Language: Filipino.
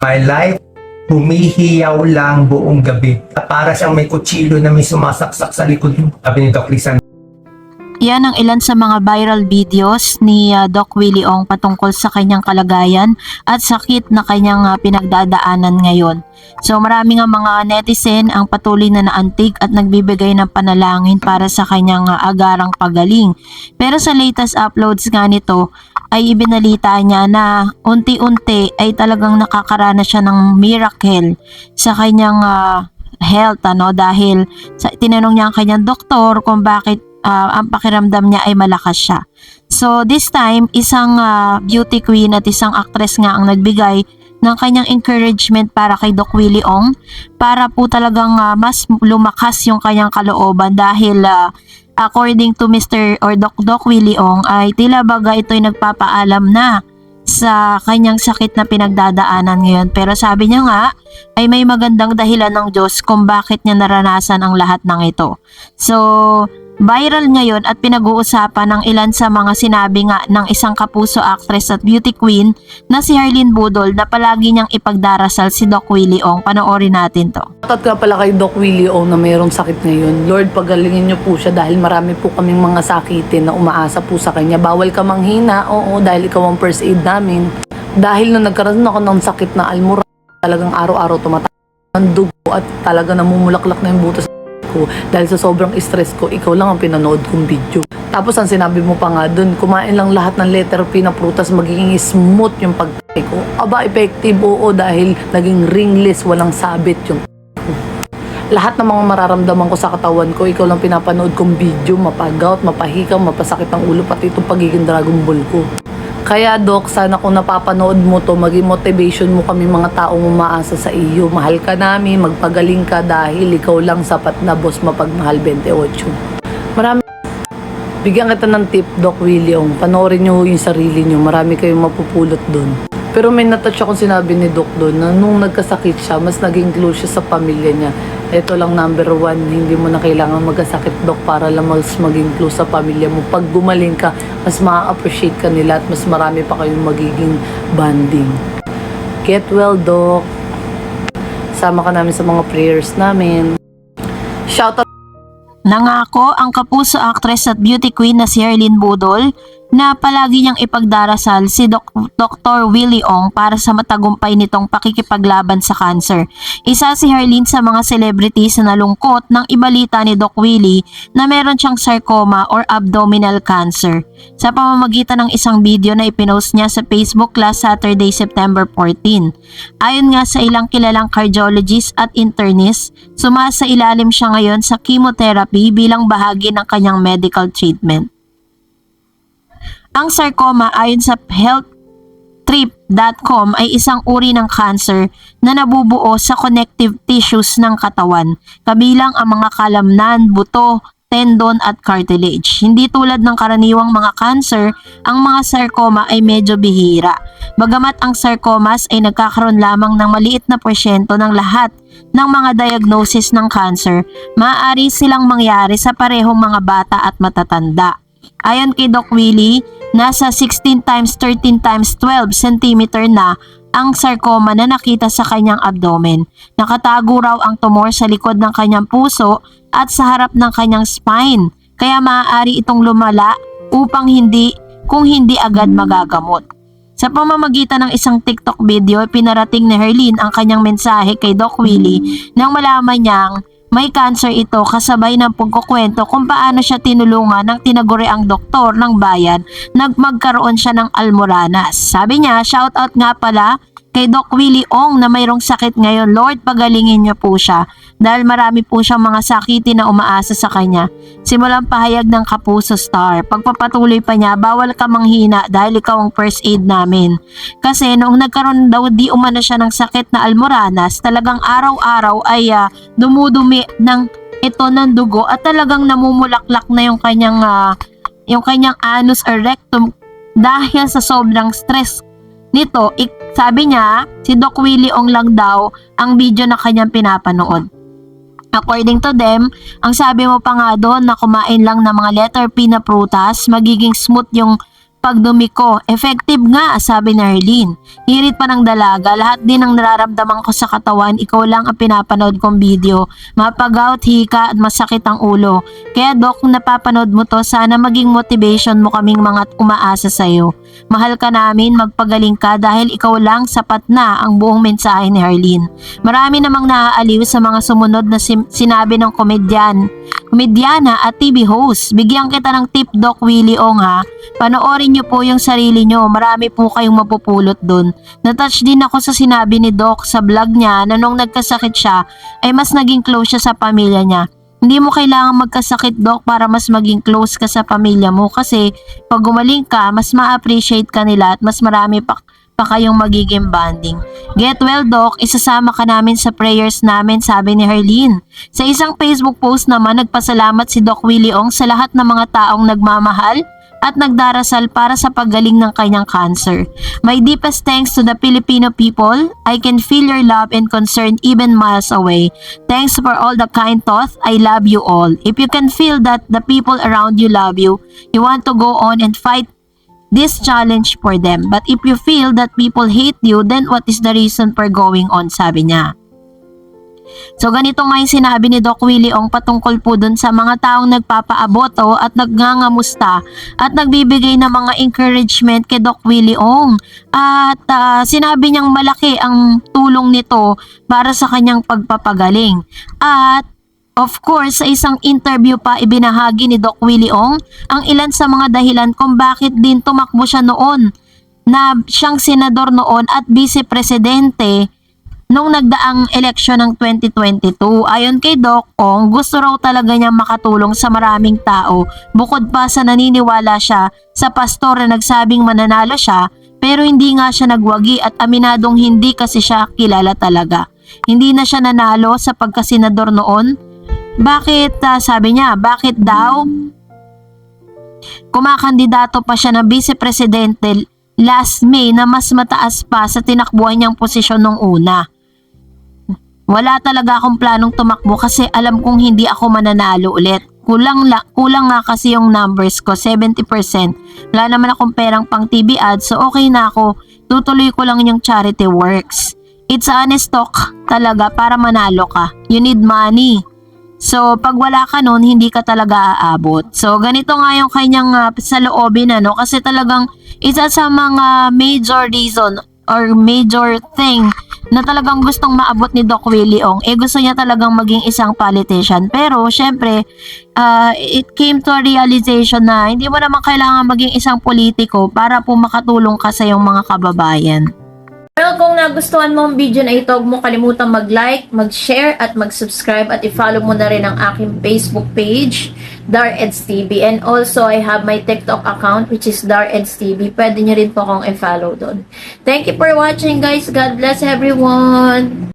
My life, humihiyaw lang buong gabi. Para siyang may kutsilo na may sumasaksak sa likod mo. Sabi ni Doc Lisan. Yan ang ilan sa mga viral videos ni Doc Willie Ong patungkol sa kanyang kalagayan at sakit na kanyang pinagdadaanan ngayon. So marami nga mga netizen ang patuloy na naantig at nagbibigay ng panalangin para sa kanyang agarang pagaling. Pero sa latest uploads nga nito ay ibinalita niya na unti-unti ay talagang nakakaranas siya ng miracle sa kanyang health, dahil tinanong niya ang kanyang doktor kung bakit ang pakiramdam niya ay malakas siya. So this time, isang beauty queen at isang actress nga ang nagbigay ng kanyang encouragement para kay Doc Willie Ong para po talagang mas lumakas yung kanyang kalooban dahil according to Mr. or Doc Willie Ong ay tila baga ito'y nagpapaalam na sa kanyang sakit na pinagdadaanan ngayon. Pero sabi niya nga ay may magandang dahilan ng Diyos kung bakit niya naranasan ang lahat ng ito. So viral ngayon at pinag-uusapan ng ilan sa mga sinabi nga ng isang kapuso actress at beauty queen na si Harleen Budol na palagi niyang ipagdarasal si Doc Willie Ong. Panoorin natin to. Shoutout ka pala kay Doc Willie Ong na mayroong sakit ngayon. Lord, pagalingin niyo po siya dahil marami po kaming mga sakitin na umaasa po sa kanya. Bawal ka manghina, oo, dahil ikaw ang first aid namin. Dahil nung nagkaroon ako ng sakit na almura, talagang araw-araw tumataas ang dugo at talaga namumulaklak na yung butas ko. Dahil sa sobrang stress ko, ikaw lang ang pinanood kong video. Tapos ang sinabi mo pa nga dun, kumain lang lahat ng letter P na prutas, magiging smooth yung pagkain ko. Aba, effective, oo, dahil naging ringless, walang sabit yung lahat ng mga mararamdaman ko sa katawan ko, ikaw lang pinapanood kong video, mapagaut, mapahikaw, mapasakit ang ulo, pati itong pagiging Dragon Ball ko. Kaya Doc, sana kung napapanood mo to, maging motivation mo kami mga taong umaasa sa iyo. Mahal ka namin, magpagaling ka dahil ikaw lang sapat na boss mapagmahal 28. Marami. Bigyan kita ng tip, Doc Willie Ong. Panoorin niyo yung sarili niyo. Marami kayong mapupulot doon. Pero may natouch akong sinabi ni Doc doon na nung nagkasakit siya, mas naging close siya sa pamilya niya. Ito lang number 1, hindi mo na kailangan magkasakit, Doc, para lang mas maging close sa pamilya mo. Pag gumaling ka, mas ma-appreciate ka nila at mas marami pa kayong magiging bonding. Get well, Doc. Sama ka namin sa mga prayers namin. Shoutout. Nangako ang kapuso actress at beauty queen na si Harleen Budol na palagi niyang ipagdarasal si Dr. Willie Ong para sa matagumpay nitong pakikipaglaban sa cancer. Isa si Harleen sa mga celebrities na nalungkot ng ibalita ni Doc Willie na meron siyang sarcoma or abdominal cancer. Sa pamamagitan ng isang video na ipinost niya sa Facebook last Saturday, September 14. Ayon nga sa ilang kilalang cardiologist at internist, sumasa ilalim siya ngayon sa chemotherapy bilang bahagi ng kanyang medical treatment. Ang sarcoma ayon sa healthtrip.com ay isang uri ng cancer na nabubuo sa connective tissues ng katawan, kabilang ang mga kalamnan, buto, tendon at cartilage. Hindi tulad ng karaniwang mga cancer, ang mga sarcoma ay medyo bihira. Bagamat ang sarcomas ay nagkakaroon lamang ng maliit na porsyento ng lahat ng mga diagnosis ng cancer, maaari silang mangyari sa parehong mga bata at matatanda. Ayon kay Doc Willie, nasa 16 times 13 times 12 cm na ang sarcoma na nakita sa kanyang abdomen. Nakatago raw ang tumor sa likod ng kanyang puso at sa harap ng kanyang spine, kaya maaari itong lumala kung hindi agad magagamot. Sa pamamagitan ng isang TikTok video, pinarating ni Harleen ang kanyang mensahe kay Doc Willie nang malaman niyang may cancer ito, kasabay ng pagkukwento kung paano siya tinulungan ng tinaguriang doktor ng bayan nang magkaroon siya ng almoranas. Sabi niya, shoutout nga pala kay Doc Willie Ong na mayroong sakit ngayon. Lord, pagalingin niyo po siya dahil marami po siyang mga sakiti na umaasa sa kanya. Simulang pahayag ng Kapuso Star. Pagpapatuloy pa niya, bawal ka manghina dahil ikaw ang first aid namin. Kasi noong nagkaroon daw di umano siya ng sakit na almoranas, talagang araw-araw ay dumudumi ng ito ng dugo at talagang namumulaklak na yung kanyang anus or rectum dahil sa sobrang stress nito. Sabi niya, si Doc Willie Ong lang daw ang video na kanyang pinapanood. According to them, ang sabi mo pa nga doon na kumain lang ng mga letter P na prutas, magiging smooth yung pagdumi ko. Effective nga, sabi ni Arlene. Hirit pa ng dalaga, lahat din ng nararamdaman ko sa katawan, ikaw lang ang pinapanood kong video. Mapag-out, hika at masakit ang ulo. Kaya Doc, kung napapanood mo to, sana maging motivation mo kaming mga umaasa sa'yo. Mahal ka namin, magpagaling ka dahil ikaw lang sapat na ang buong mensahe ni Arlene. Marami namang naaaliw sa mga sumunod na sinabi ng komedyana at TV host. Bigyan kita ng tip, Doc Willie Ong ha. Panoorin niyo po yung sarili niyo. Marami po kayong mapupulot dun. Natouch din ako sa sinabi ni Doc sa vlog niya na nung nagkasakit siya ay mas naging close siya sa pamilya niya. Hindi mo kailangan magkasakit, Doc, para mas maging close ka sa pamilya mo kasi pag gumaling ka, mas ma-appreciate ka nila at mas marami pa kayong magiging bonding. Get well, Doc, isasama ka namin sa prayers namin, sabi ni Harleen. Sa isang Facebook post naman, nagpasalamat si Doc Willie Ong sa lahat ng mga taong nagmamahal at nagdarasal para sa paggaling ng kanyang cancer. My deepest thanks to the Filipino people. I can feel your love and concern even miles away. Thanks for all the kind thoughts. I love you all. If you can feel that the people around you love you, you want to go on and fight this challenge for them. But if you feel that people hate you, then what is the reason for going on, sabi niya. So ganito nga yung sinabi ni Doc Willie Ong patungkol po dun sa mga taong nagpapaaboto at nagngangamusta at nagbibigay ng mga encouragement kay Doc Willie Ong. At sinabi niyang malaki ang tulong nito para sa kanyang pagpapagaling. At of course, sa isang interview pa ibinahagi ni Doc Willie Ong ang ilan sa mga dahilan kung bakit din tumakbo siya noon na siyang senador noon at vice-presidente nung nagdaang eleksyon ng 2022. Ayon kay Doc Ong, gusto raw talaga niyang makatulong sa maraming tao bukod pa sa naniniwala siya sa pastor na nagsabing mananalo siya pero hindi nga siya nagwagi at aminadong hindi kasi siya kilala talaga. Hindi na siya nanalo sa pagkasenador noon. Bakit, sabi niya, bakit daw kumakandidato pa siya ng vice-presidente last May na mas mataas pa sa tinakbuhan niyang posisyon nung una? Wala talaga akong planong tumakbo kasi alam kong hindi ako mananalo ulit. Kulang nga kasi yung numbers ko, 70%. Wala naman akong perang pang TV ads, so okay na ako. Tutuloy ko lang yung charity works. It's honest talk talaga para manalo ka. You need money. So, pag wala ka nun, hindi ka talaga aabot. So, ganito nga yung kanyang saloobin, kasi talagang isa sa mga major reason or major thing na talagang gustong maabot ni Doc Willie Ong, gusto niya talagang maging isang politician. Pero, syempre, it came to a realization na hindi mo naman kailangan maging isang politiko para po makatulong ka sa iyong mga kababayan. Well, kung nagustuhan mo ang video na ito, huwag mo kalimutang mag-like, mag-share, at mag-subscribe, at i-follow mo na rin ang aking Facebook page, Dareds TV. And also, I have my TikTok account, which is Dareds TV. Pwede nyo rin po akong i-follow doon. Thank you for watching, guys. God bless everyone!